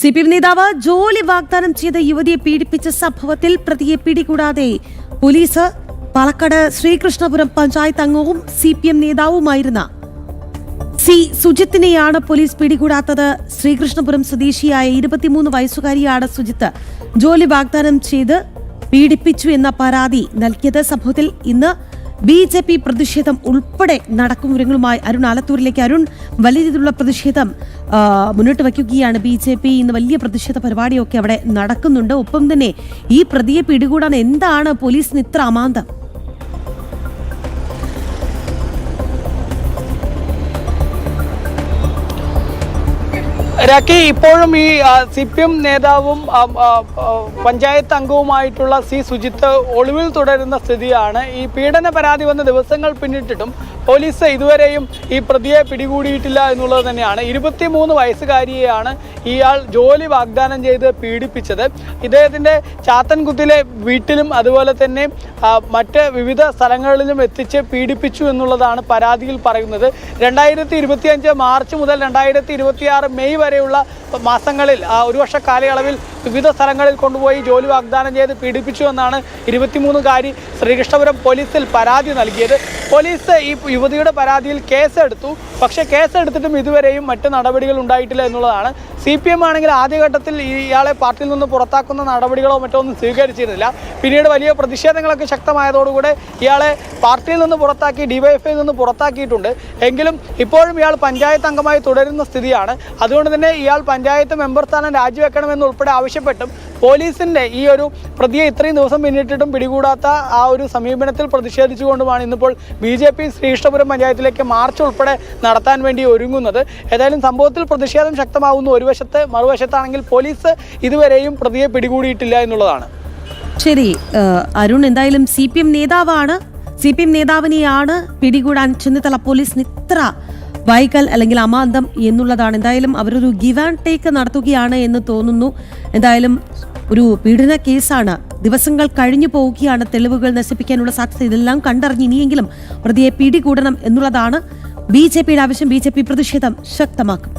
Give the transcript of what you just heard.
CPM നേതാവ് ജോലി വാഗ്ദാനം ചെയ്ത യുവതിയെ പീഡിപ്പിച്ച സംഭവത്തിൽ പ്രതിയെ പിടികൂടാതെ പോലീസ് പാലക്കാട് ശ്രീകൃഷ്ണപുരം പഞ്ചായത്ത് അംഗവും സിപിഎം നേതാവുമായിരുന്ന സി സുജിത്തിനെയാണ് പോലീസ് പിടികൂടാത്തത്. ശ്രീകൃഷ്ണപുരം സ്വദേശിയായ 23 വയസ്സുകാരിയാണ് സുജിത്ത്. ജോലി വാഗ്ദാനം ചെയ്ത് പീഡിപ്പിച്ചു എന്ന പരാതി നൽകിയത്. സംഭവത്തിൽ ഇന്ന് ബി.ജെ.പി. പ്രതിഷേധം ഉൾപ്പെടെ നടക്കും. വിവരങ്ങളുമായി അരുൺ ആലത്തൂരിലേക്ക്. അരുൺ, വലിയ രീതിയിലുള്ള പ്രതിഷേധം മുന്നോട്ട് വയ്ക്കുകയാണ് ബി.ജെ.പി. ഇന്ന് വലിയ പ്രതിഷേധ പരിപാടിയൊക്കെ അവിടെ നടക്കുന്നുണ്ട്. ഒപ്പം തന്നെ ഈ പ്രതിയെ പിടികൂടാൻ എന്താണ് പോലീസിന് ഇത്ര അമാന്തം? രാഖി, ഇപ്പോഴും ഈ സിപിഎം നേതാവും പഞ്ചായത്ത് അംഗവുമായിട്ടുള്ള സി സുജിത്ത് ഒളിവിൽ തുടരുന്ന സ്ഥിതിയാണ്. ഈ പീഡന പരാതി വന്ന ദിവസങ്ങൾ പിന്നിട്ടിട്ടും പോലീസ് ഇതുവരെയും ഈ പ്രതിയെ പിടികൂടിയിട്ടില്ല എന്നുള്ളത് തന്നെയാണ്. 23 വയസ്സുകാരിയെയാണ് ഇയാൾ ജോലി വാഗ്ദാനം ചെയ്ത് പീഡിപ്പിച്ചത്. ഇദ്ദേഹത്തിൻ്റെ ചാത്തൻകുത്തിലെ വീട്ടിലും അതുപോലെ തന്നെ മറ്റ് വിവിധ സ്ഥലങ്ങളിലും എത്തിച്ച് പീഡിപ്പിച്ചു എന്നുള്ളതാണ് പരാതിയിൽ പറയുന്നത്. 2025 മാർച്ച് മുതൽ 2026 മെയ് വരെയുള്ള മാസങ്ങളിൽ ഒരു വർഷ കാലയളവിൽ വിവിധ സ്ഥലങ്ങളിൽ കൊണ്ടുപോയി ജോലി വാഗ്ദാനം ചെയ്ത് പീഡിപ്പിച്ചു എന്നാണ് 23കാരി ശ്രീകൃഷ്ണപുരം പോലീസിൽ പരാതി നൽകിയത്. പോലീസ് ഈ യുവതിയുടെ പരാതിയിൽ കേസെടുത്തു. പക്ഷേ കേസെടുത്തിട്ടും ഇതുവരെയും മറ്റ് നടപടികൾ ഉണ്ടായിട്ടില്ല എന്നുള്ളതാണ്. CPM ആണെങ്കിൽ ആദ്യഘട്ടത്തിൽ ഇയാളെ പാർട്ടിയിൽ നിന്ന് പുറത്താക്കുന്ന നടപടികളോ മറ്റോ ഒന്നും സ്വീകരിച്ചിരുന്നില്ല. പിന്നീട് വലിയ പ്രതിഷേധങ്ങളൊക്കെ ശക്തമായതോടുകൂടെ ഇയാളെ പാർട്ടിയിൽ നിന്ന് പുറത്താക്കി, DYFIയിൽ നിന്ന് പുറത്താക്കിയിട്ടുണ്ട്. എങ്കിലും ഇപ്പോഴും ഇയാൾ പഞ്ചായത്ത് അംഗമായി തുടരുന്ന സ്ഥിതിയാണ്. അതുകൊണ്ട് തന്നെ ഇയാൾ പഞ്ചായത്ത് മെമ്പർ സ്ഥാനം രാജിവെക്കണമെന്നുൾപ്പെടെ ആവശ്യപ്പെട്ടും പോലീസിൻ്റെ ഈ ഒരു പ്രതിയെ ഇത്രയും ദിവസം പിന്നിട്ടിട്ടും പിടികൂടാത്ത ആ ഒരു സമീപനത്തിൽ പ്രതിഷേധിച്ചുകൊണ്ടുമാണ് ഇന്നിപ്പോൾ BJP ശ്രീകൃഷ്ണപുരം പഞ്ചായത്തിലേക്ക് മാർച്ച് ഉൾപ്പെടെ നടത്താൻ വേണ്ടി ഒരുങ്ങുന്നത്. ഏതായാലും സംഭവത്തിൽ പ്രതിഷേധം ശക്തമാവുന്നു ഒരു വശത്ത്. മറുവശത്താണെങ്കിൽ പോലീസ് ഇതുവരെയും പ്രതിയെ പിടികൂടിയിട്ടില്ല എന്നുള്ളതാണ്. ശരി അരുൺ, എന്തായാലും CPM നേതാവാണ്. CPM നേതാവിനെയാണ് പിടികൂടാൻ ചെന്നിത്തല പോലീസിന് ഇത്ര വൈകൽ അല്ലെങ്കിൽ അമാന്തം എന്നുള്ളതാണ്. എന്തായാലും അവരൊരു ഗിവ് ആൻഡ് ടേക്ക് നടത്തുകയാണ് എന്ന് തോന്നുന്നു. എന്തായാലും ഒരു പീഡന കേസാണ്. ദിവസങ്ങൾ കഴിഞ്ഞു പോവുകയാണ്. തെളിവുകൾ നശിപ്പിക്കാനുള്ള സാധ്യത ഇതെല്ലാം കണ്ടറിഞ്ഞ് ഇനിയെങ്കിലും പ്രതിയെ പിടികൂടണം എന്നുള്ളതാണ് BJP യുടെ ആവശ്യം. BJP പ്രതിഷേധം ശക്തമാക്കും.